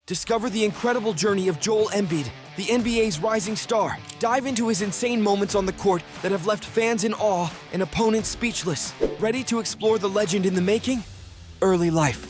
Discover the incredible journey of Joel Embiid, the NBA's rising star. Dive into his insane moments on the court that have left fans in awe and opponents speechless. Ready to explore the legend in the making? Early life.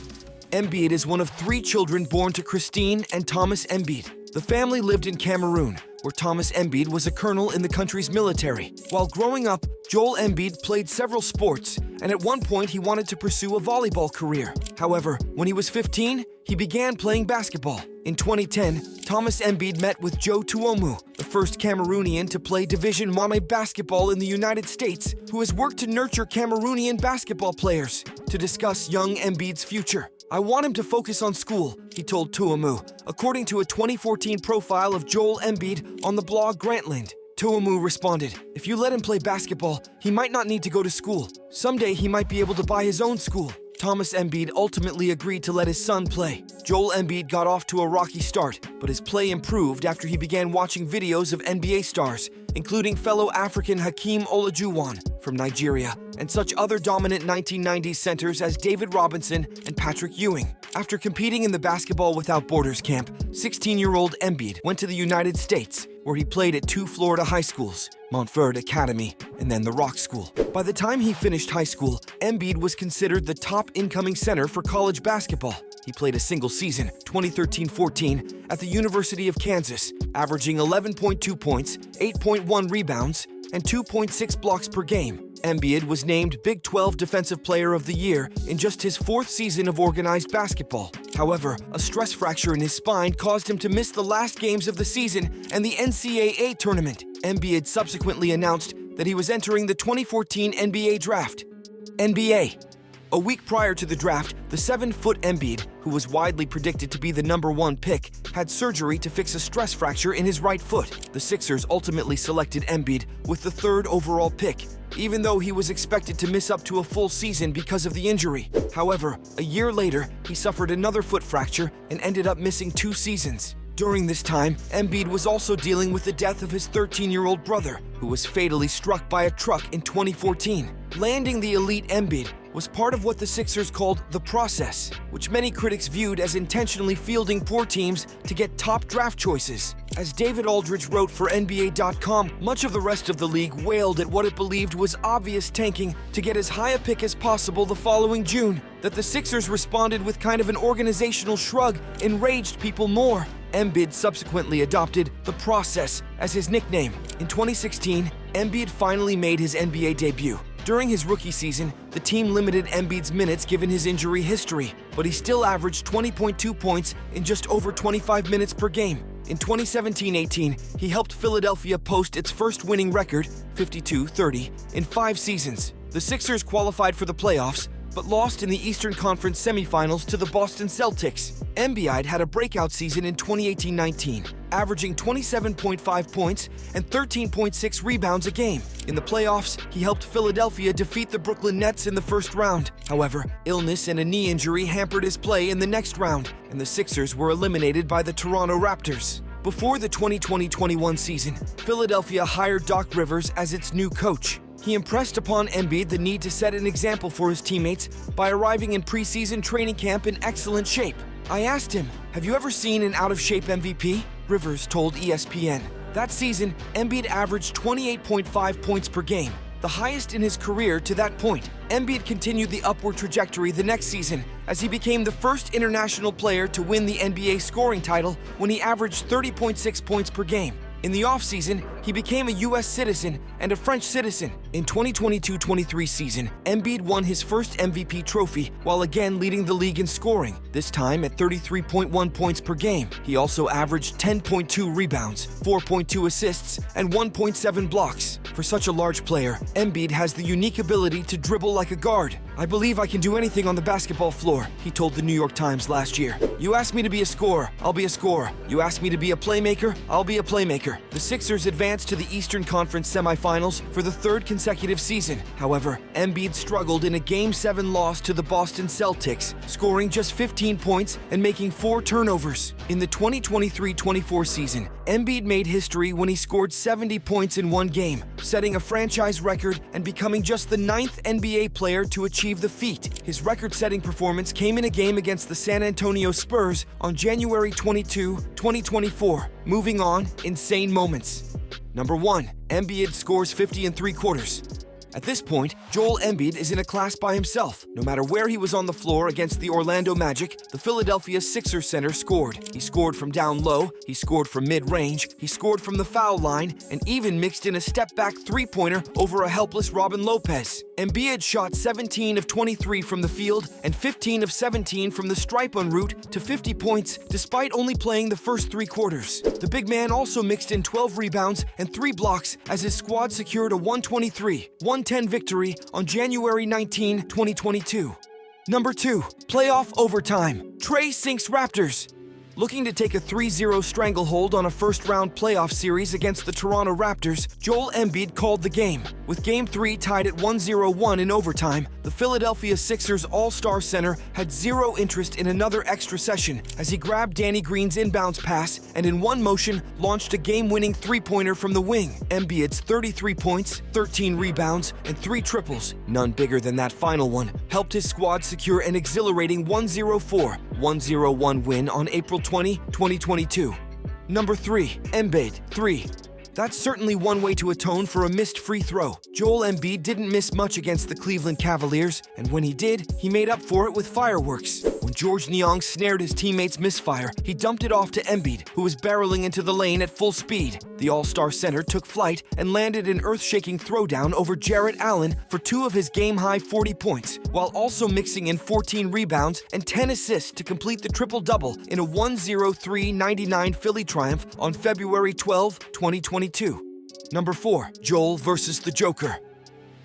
Embiid is one of 3 children born to Christine and Thomas Embiid. The family lived in Cameroon, where Thomas Embiid was a colonel in the country's military. While growing up, Joel Embiid played several sports, and at one point he wanted to pursue a volleyball career. However, when he was 15, he began playing basketball. In 2010, Thomas Embiid met with Joe Tuomu, the first Cameroonian to play Division 1 basketball in the United States, who has worked to nurture Cameroonian basketball players, to discuss young Embiid's future. "I want him to focus on school," he told Tuomu, according to a 2014 profile of Joel Embiid on the blog Grantland. Tuomu responded, "If you let him play basketball, he might not need to go to school. Someday he might be able to buy his own school." Thomas Embiid ultimately agreed to let his son play. Joel Embiid got off to a rocky start, but his play improved after he began watching videos of NBA stars, including fellow African Hakeem Olajuwon from Nigeria, and such other dominant 1990s centers as David Robinson and Patrick Ewing. After competing in the Basketball Without Borders camp, 16-year-old Embiid went to the United States, where he played at 2 Florida high schools, Montverde Academy and then the Rock School. By the time he finished high school, Embiid was considered the top incoming center for college basketball. He played a single season, 2013-14, at the University of Kansas, averaging 11.2 points, 8.1 rebounds, and 2.6 blocks per game. Embiid was named Big 12 Defensive Player of the Year in just his 4th season of organized basketball. However, a stress fracture in his spine caused him to miss the last games of the season and the NCAA tournament. Embiid subsequently announced that he was entering the 2014 NBA Draft. NBA. A week prior to the draft, the 7-foot Embiid, who was widely predicted to be the #1 pick, had surgery to fix a stress fracture in his right foot. The Sixers ultimately selected Embiid with the 3rd overall pick, even though he was expected to miss up to a full season because of the injury. However, a year later, he suffered another foot fracture and ended up missing 2 seasons. During this time, Embiid was also dealing with the death of his 13-year-old brother, who was fatally struck by a truck in 2014. Landing the elite Embiid was part of what the Sixers called the process, which many critics viewed as intentionally fielding poor teams to get top draft choices. As David Aldridge wrote for NBA.com, much of the rest of the league wailed at what it believed was obvious tanking to get as high a pick as possible the following June. That the Sixers responded with kind of an organizational shrug enraged people more. Embiid subsequently adopted the process as his nickname. In 2016, Embiid finally made his NBA debut. During his rookie season, the team limited Embiid's minutes given his injury history, but he still averaged 20.2 points in just over 25 minutes per game. In 2017-18, he helped Philadelphia post its first winning record, 52-30, in 5 seasons. The Sixers qualified for the playoffs, but lost in the Eastern Conference semifinals to the Boston Celtics. Embiid had a breakout season in 2018-19, averaging 27.5 points and 13.6 rebounds a game. In the playoffs, he helped Philadelphia defeat the Brooklyn Nets in the first round. However, illness and a knee injury hampered his play in the next round, and the Sixers were eliminated by the Toronto Raptors. Before the 2020-21 season, Philadelphia hired Doc Rivers as its new coach. He impressed upon Embiid the need to set an example for his teammates by arriving in preseason training camp in excellent shape. "I asked him, 'Have you ever seen an out-of-shape MVP?' Rivers told ESPN. That season, Embiid averaged 28.5 points per game, the highest in his career to that point. Embiid continued the upward trajectory the next season as he became the first international player to win the NBA scoring title when he averaged 30.6 points per game. In the offseason, he became a U.S. citizen and a French citizen. In 2022-23 season, Embiid won his first MVP trophy while again leading the league in scoring, this time at 33.1 points per game. He also averaged 10.2 rebounds, 4.2 assists, and 1.7 blocks. For such a large player, Embiid has the unique ability to dribble like a guard. "I believe I can do anything on the basketball floor," he told the New York Times last year. "You ask me to be a scorer, I'll be a scorer. You ask me to be a playmaker, I'll be a playmaker." The Sixers advanced to the Eastern Conference semifinals for the 3rd consecutive season. However, Embiid struggled in a Game 7 loss to the Boston Celtics, scoring just 15 points and making 4 turnovers. In the 2023-24 season, Embiid made history when he scored 70 points in one game, setting a franchise record and becoming just the 9th NBA player to achieve achieve the feat. His record-setting performance came in a game against the San Antonio Spurs on January 22, 2024. Moving on, insane moments. Number 1. Embiid scores 50 in 3/4. At this point, Joel Embiid is in a class by himself. No matter where he was on the floor against the Orlando Magic, the Philadelphia Sixers center scored. He scored from down low, he scored from mid-range, he scored from the foul line, and even mixed in a step-back three-pointer over a helpless Robin Lopez. Embiid shot 17 of 23 from the field and 15 of 17 from the stripe en route to 50 points despite only playing the first 3/4. The big man also mixed in 12 rebounds and 3 blocks as his squad secured a 123-110 victory on January 19, 2022. Number 2. Playoff overtime. Trey sinks Raptors. Looking to take a 3-0 stranglehold on a first-round playoff series against the Toronto Raptors, Joel Embiid called the game. With Game 3 tied at 1-0-1 in overtime, the Philadelphia Sixers all-star center had zero interest in another extra session as he grabbed Danny Green's inbounds pass and in one motion launched a game-winning three-pointer from the wing. Embiid's 33 points, 13 rebounds, and 3 triples, none bigger than that final one, helped his squad secure an exhilarating 104-101 win on April 20, 2022. Number 3. Embiid, 3. That's certainly one way to atone for a missed free throw. Joel Embiid didn't miss much against the Cleveland Cavaliers, and when he did, he made up for it with fireworks. When George Niang snared his teammate's misfire, he dumped it off to Embiid, who was barreling into the lane at full speed. The all-star center took flight and landed an earth-shaking throwdown over Jarrett Allen for 2 of his game-high 40 points, while also mixing in 14 rebounds and 10 assists to complete the triple-double in a 103-99 Philly triumph on February 12, 2022. Number 4. Joel versus the Joker.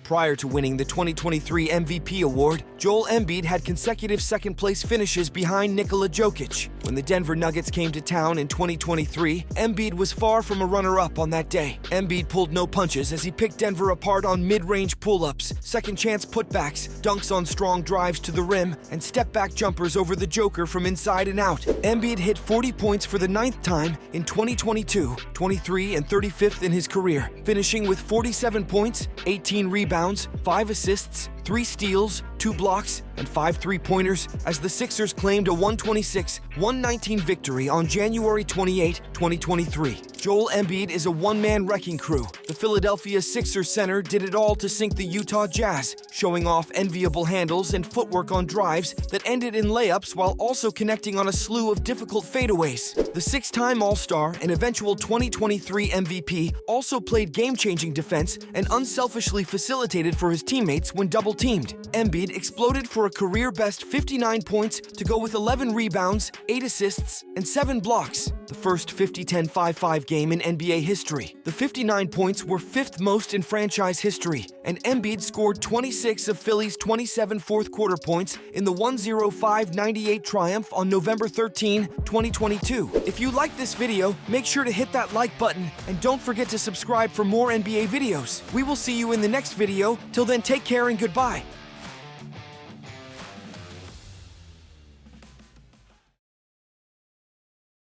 Prior to winning the 2023 MVP award, Joel Embiid had consecutive second-place finishes behind Nikola Jokic. When the Denver Nuggets came to town in 2023, Embiid was far from a runner-up on that day. Embiid pulled no punches as he picked Denver apart on mid-range pull-ups, second-chance putbacks, dunks on strong drives to the rim, and step-back jumpers over the Joker from inside and out. Embiid hit 40 points for the 9th time in 2022, 23 and 35th in his career, finishing with 47 points, 18 rebounds, 5 assists, 3 steals, 2 blocks, and 5 three-pointers as the Sixers claimed a 126-119 victory on January 28, 2023. Joel Embiid is a one-man wrecking crew. The Philadelphia Sixers center did it all to sink the Utah Jazz, showing off enviable handles and footwork on drives that ended in layups while also connecting on a slew of difficult fadeaways. The 6-time All-Star and eventual 2023 MVP also played game-changing defense and unselfishly facilitated for his teammates when double-teamed. Embiid exploded for a career-best 59 points to go with 11 rebounds, 8 assists, and 7 blocks. The first 50-10-5-5 game in NBA history. The 59 points were 5th most in franchise history, and Embiid scored 26 of Philly's 27 fourth-quarter points in the 105-98 triumph on November 13, 2022. If you like this video, make sure to hit that like button, and don't forget to subscribe for more NBA videos. We will see you in the next video. Till then, take care and goodbye.